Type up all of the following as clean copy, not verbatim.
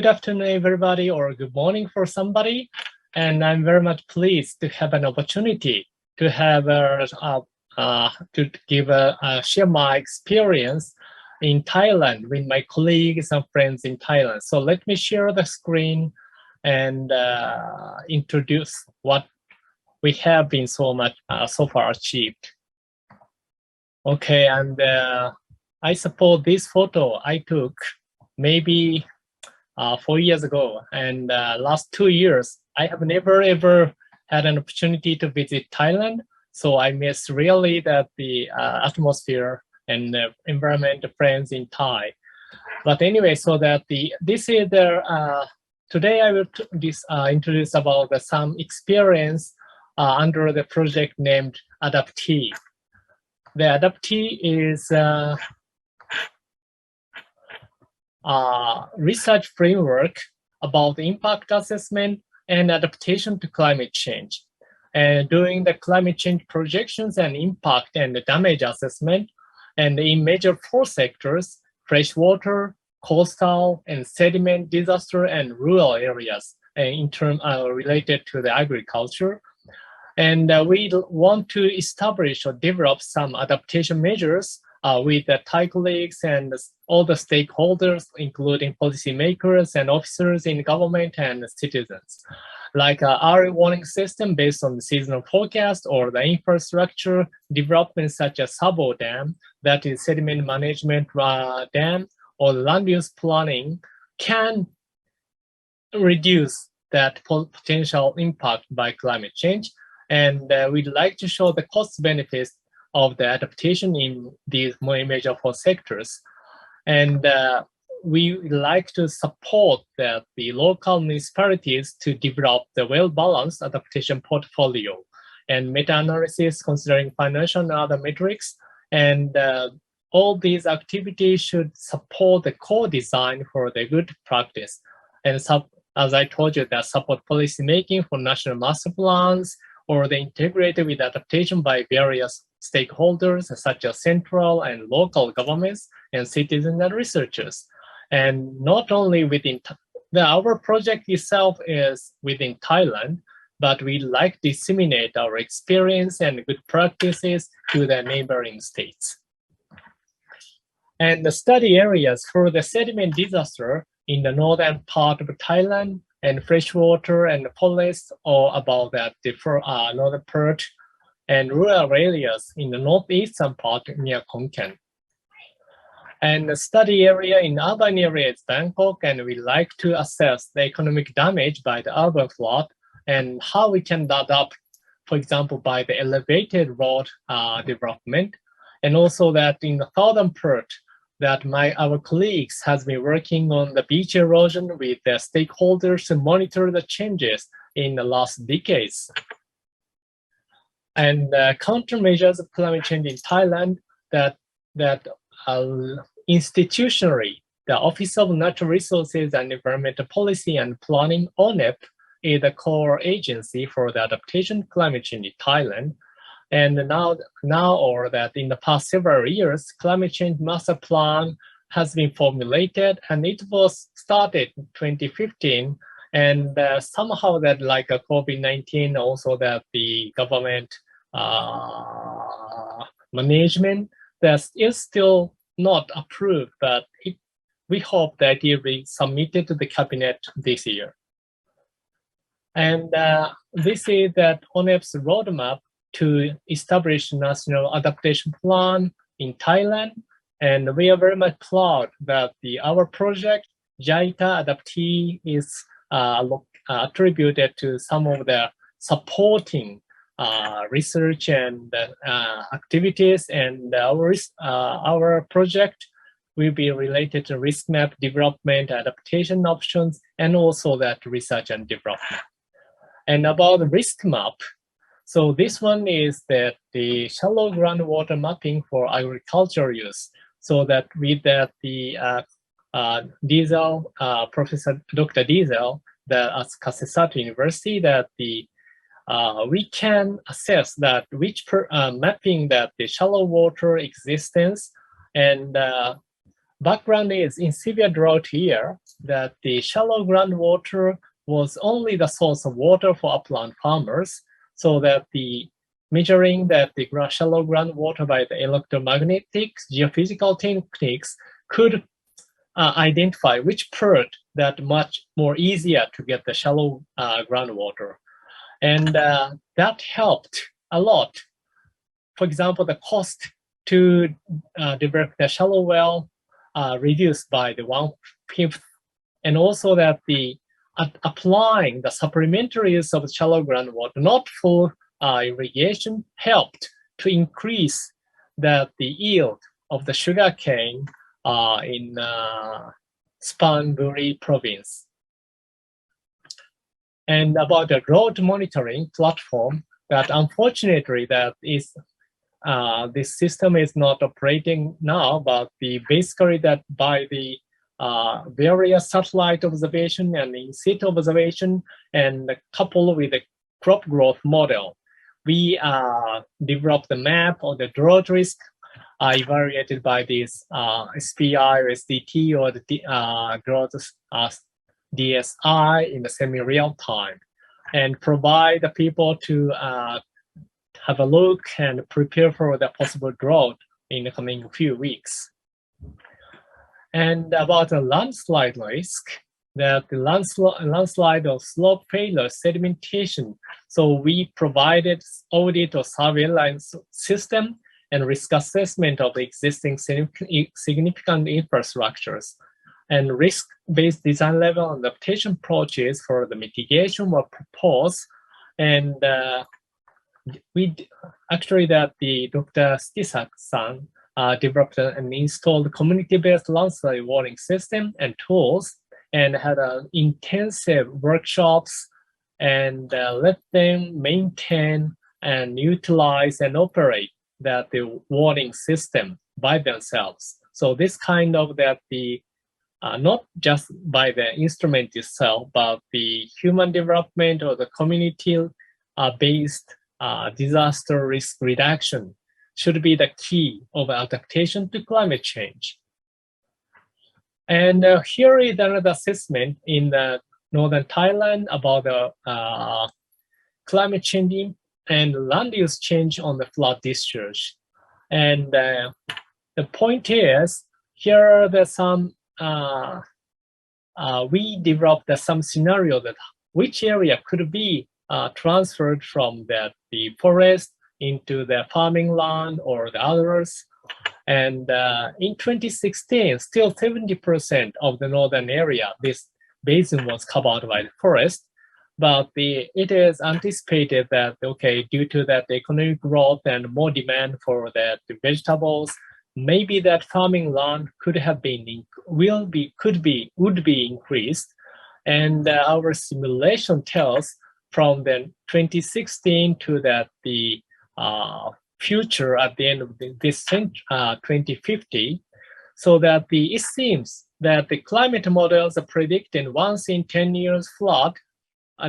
good afternoon, everybody, or good morning for somebody. And I'm very much pleased to have an opportunity to have share my experience in Thailand with my colleagues and friends in Thailand. So let me share the screen and introduce what we have been so far achieved. Okay, and I suppose this photo I took maybe 4 years ago, and last 2 years I have never ever had an opportunity to visit Thailand, so I miss really that the atmosphere and environment friends in Thai. But anyway, so that this is the today I will introduce about some experience under the project named Adaptee. The Adaptee is research framework about impact assessment and adaptation to climate change. And doing the climate change projections and impact and damage assessment, and in major 4 sectors, freshwater, coastal, and sediment disaster and rural areas in terms related to the agriculture. And we want to establish or develop some adaptation measures with the Thai colleagues and all the stakeholders, including policymakers and officers in government and citizens, like early warning system based on the seasonal forecast, or the infrastructure development such as Sabo Dam, that is sediment management dam, or land use planning can reduce that potential impact by climate change. And we'd like to show the cost benefits of the adaptation in these major 4 sectors. And we like to support the local municipalities to develop the well-balanced adaptation portfolio and meta-analysis considering financial and other metrics. And all these activities should support the core design for the good practice. And as I told you, that support policy making for national master plans, or the integrated with adaptation by various stakeholders such as central and local governments and citizens and researchers. And not only within our project itself is within Thailand, but we like to disseminate our experience and good practices to the neighboring states. And the study areas for the sediment disaster in the northern part of Thailand, and freshwater and forests, or about that the northern part, and rural areas in the northeastern part near Khon Kaen. And the study area in urban areas is Bangkok, and we like to assess the economic damage by the urban flood and how we can adapt, for example, by the elevated road development. And also that in the southern part, that our colleagues has been working on the beach erosion with the stakeholders to monitor the changes in the last decades. And countermeasures of climate change in Thailand, that institutionally, the Office of Natural Resources and Environmental Policy and Planning, ONEP, is the core agency for the adaptation to climate change in Thailand. And now, or that in the past several years, climate change master plan has been formulated, and it was started in 2015. And somehow that like a COVID-19, also that the government management that is still not approved, but we hope that it will be submitted to the cabinet this year. And this is that ONEP's roadmap to establish national adaptation plan in Thailand. And we are very much proud that our project, JAITA Adaptee, is attributed to some of the supporting research and activities. And our project will be related to risk map development, adaptation options, and also that research and development. And about the risk map, so this one is that the shallow groundwater mapping for agricultural use. So that with that Diesel, Professor Dr. Diesel, at Kasetsatu University, that we can assess that mapping that the shallow water existence and background is in severe drought here that the shallow groundwater was only the source of water for upland farmers, so that the measuring that the shallow groundwater by the electromagnetic geophysical techniques could identify which part that much more easier to get the shallow groundwater. And that helped a lot. For example, the cost to develop the shallow well reduced by the 1/5, and also that the applying the supplementary use of shallow groundwater, not full irrigation, helped to increase the yield of the sugarcane in Spanburi province. And about the drought monitoring platform, that unfortunately that is this system is not operating now, but basically that by the various satellite observation and in-situ observation and coupled with the crop growth model, we developed the map of the drought risk evaluated by this SPI or SDT or the drought DSI in the semi-real time, and provide the people to have a look and prepare for the possible drought in the coming few weeks. And about the landslide risk, that the landslide or slope failure sedimentation. So we provided audit or surveillance system and risk assessment of existing significant infrastructures. And risk-based design level adaptation approaches for the mitigation were proposed. And we actually that the Dr. Stisak-san developed and installed community-based landslide warning system and tools, and had intensive workshops and let them maintain and utilize and operate the warning system by themselves. So this kind of not just by the instrument itself, but the human development or the community-based disaster risk reduction should be the key of adaptation to climate change. And here is another assessment in northern Thailand about the climate change and land use change on the flood discharge. And the point is, here are some, we developed some scenario that which area could be transferred from the forest into the farming land or the others. And in 2016, still 70% of the northern area, this basin was covered by the forest. But it is anticipated that, okay, due to that economic growth and more demand for the vegetables, maybe that farming land could have been, would be increased. And our simulation tells from the 2016 to that the future at the end of this century, 2050, so that it seems that the climate models are predicting once in 10 years flood,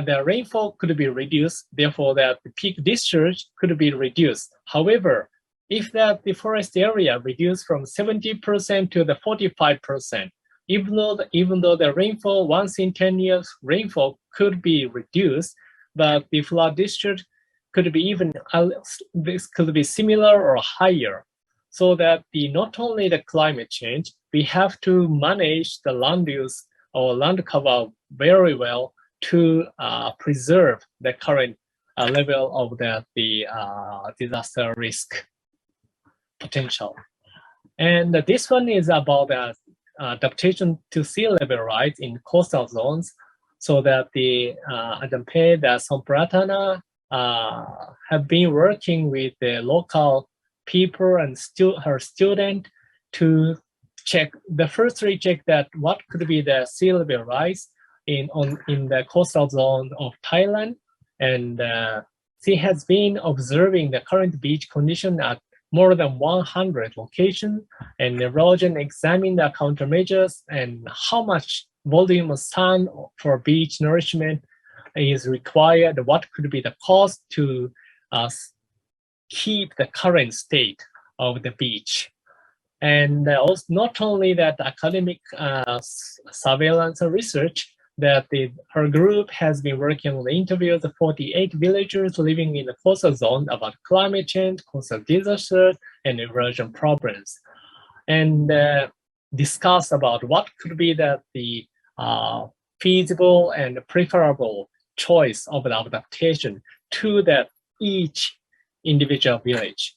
the rainfall could be reduced, therefore that the peak discharge could be reduced. However, if the forest area reduced from 70% to the 45%, even though the rainfall once in 10 years rainfall could be reduced, but the flood discharge could be this could be similar or higher. So that not only the climate change, we have to manage the land use or land cover very well to preserve the current level of the disaster risk potential. And this one is about adaptation to sea level rise in coastal zones, so that the Adampe, the Sompratana, have been working with the local people and her student to check that what could be the sea level rise in the coastal zone of Thailand. And she has been observing the current beach condition at more than 100 locations, and erosion examine the countermeasures and how much volume of sun for beach nourishment is required, what could be the cost to keep the current state of the beach. And also not only that academic surveillance and research, that her group has been working on the interviews of 48 villagers living in the coastal zone about climate change, coastal disasters, and erosion problems, and discuss about what could be the feasible and preferable choice of the adaptation to each individual village.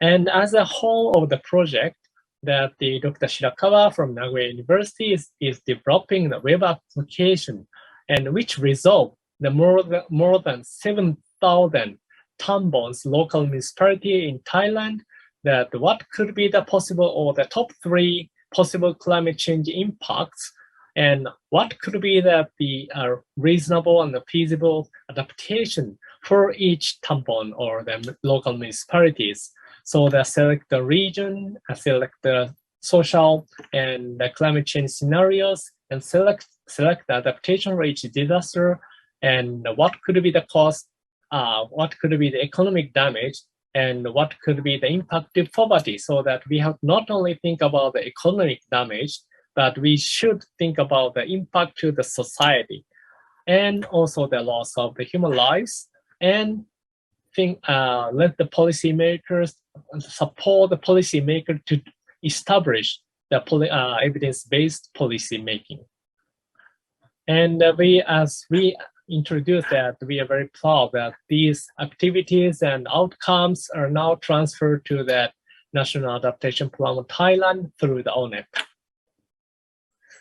And as a whole of the project, that Dr. Shirakawa from Nagoya University is developing the web application, and which resolve the more than 7,000 Tambon's local municipality in Thailand, that what could be the possible or the top 3 possible climate change impacts, and what could be the reasonable and the feasible adaptation for each Tambon or the local municipalities. So they select the region, select the social and the climate change scenarios, and select the adaptation for each disaster, and what could be the cost, what could be the economic damage, and what could be the impact to poverty, so that we have not only think about the economic damage, but we should think about the impact to the society, and also the loss of the human lives, and let the policymakers support the policymaker to establish the evidence-based policy making. And as we introduced that, we are very proud that these activities and outcomes are now transferred to the National Adaptation Plan of Thailand through the ONEP.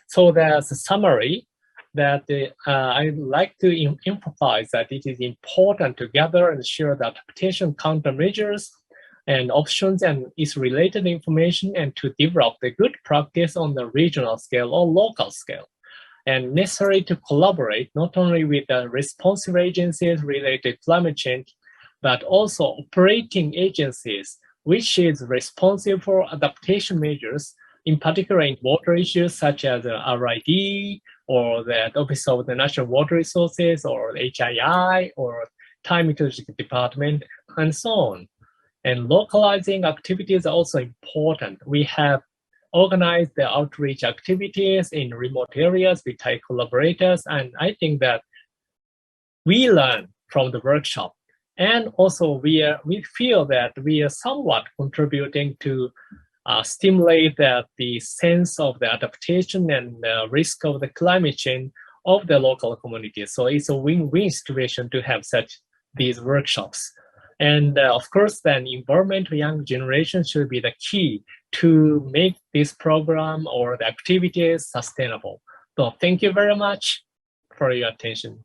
So there's a summary that I'd like to emphasize that it is important to gather and share the adaptation countermeasures and options and its related information, and to develop the good practice on the regional scale or local scale, and necessary to collaborate not only with the responsive agencies related to climate change, but also operating agencies which is responsible for adaptation measures, in particular in water issues such as RID, or the Office of the National Water Resources, or HII, or Thai Meteorological Department, and so on. And localizing activities are also important. We have organized the outreach activities in remote areas with Thai collaborators, and I think that we learn from the workshop. And also we feel that we are somewhat contributing to stimulate the sense of the adaptation and the risk of the climate change of the local communities. So it's a win-win situation to have these workshops. And of course, then environmental young generation should be the key to make this program or the activities sustainable. So thank you very much for your attention.